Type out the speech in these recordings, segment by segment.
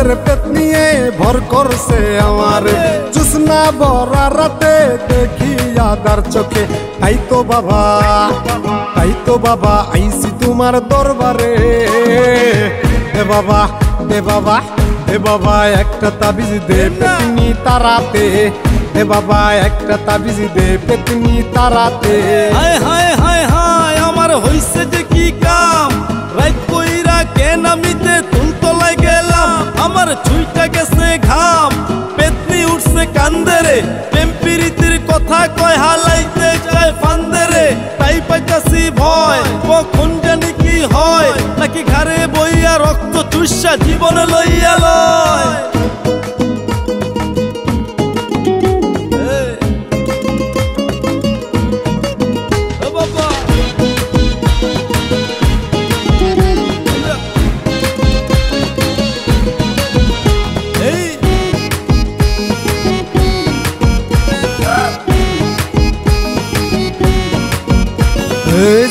রসের পেট নিয়ে ভর করছে আমার জুসনা ভরা রাতে দেখি আদার চোখে তাই তো বাবা আইছি তোমার দরবারে দে বাবা দে বাবা দে বাবা একটা তাবিজ দে পেতনি তারাতে দে বাবা একটা তাবিজ দে পেতনি তারাতে হায় হায় হায় হায় আমার হইছে যে কি কাম রাত কইরা কেন আমিতে তুলতলায় গেলাম আমার ছুইটা গেছে ঘাম পেতনি উঠছে কান্দরে প্রেম প্রীতির কথা কয় হালাইতে যায় ফান্দরে তাই পাইতাছি ভয় কখন জানি কি হয় নাকি ঘরে বইয়া রক্ত চুষা জীবন লইয়া লয়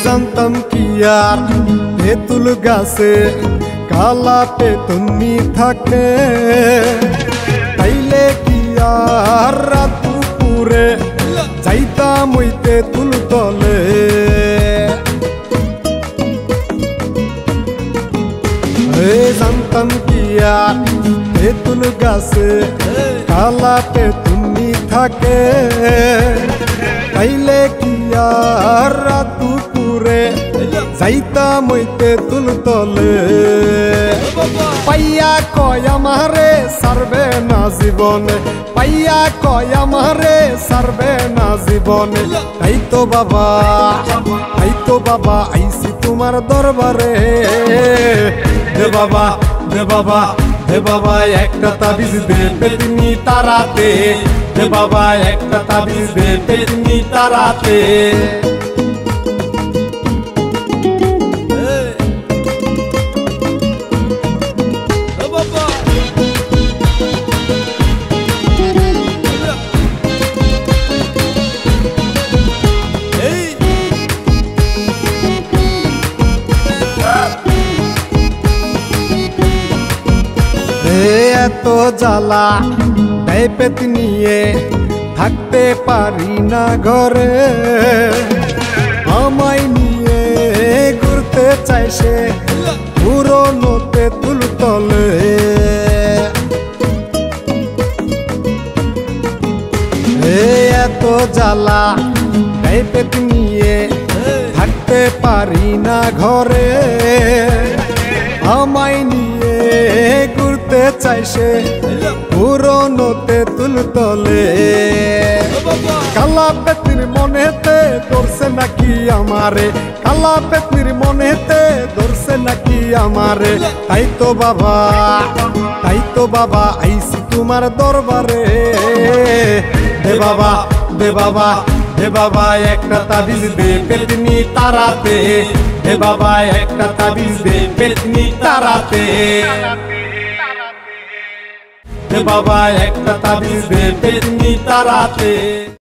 জানতাম কি আর তেঁতুল গাছে কালা পেতনি থাকে তাইলে কি আর রাত দুপুরে যাইতাম ওই তেঁতুল তলে জানতাম কি আর তেঁতুল গাছে কালা পেতনি থাকে তাইলে কি আর রাত দুপুরে যাইতাম ওই তেঁতুল তলে পাইয়া কয় আমারে সারবে না জীবনে পাইয়া কয় আমারে সারবে না জীবনে তাই তো বাবা আইছি তোমার দরবারে দে বাবা দে বাবা দে বাবা একটা তাবিজ দে পেতনি তারাতে দে বাবা একটা তাবিজ দে পেতনি তারাতে এত জ্বালা দেয় পেতনিয়ে থাকতে পারি না ঘরে আমায় নিয়ে ঘুরতে চাই সে পুরনো তেঁতুল তলে এত জ্বালা দেয় পেতনিয়ে থাকতে পারি না ঘরে আমায় নিয়ে ঘুরতে চাই সে পুরনো তেঁতুল তলে কালা পেতনির মনেতে ধরছে নাকি আমারে কালা পেতনির মনেতে ধরছে নাকি আমারে তাই তো বাবা আইছি তোমার দরবারে দে বাবা দে বাবা দে বাবা একটা তাবিজ দে পেতনি তারাতে দে বাবা একটা তাবিজ দে পেতনি তারাতে দে বাবা একটা তাবিজ দে পেতনি তারাতে।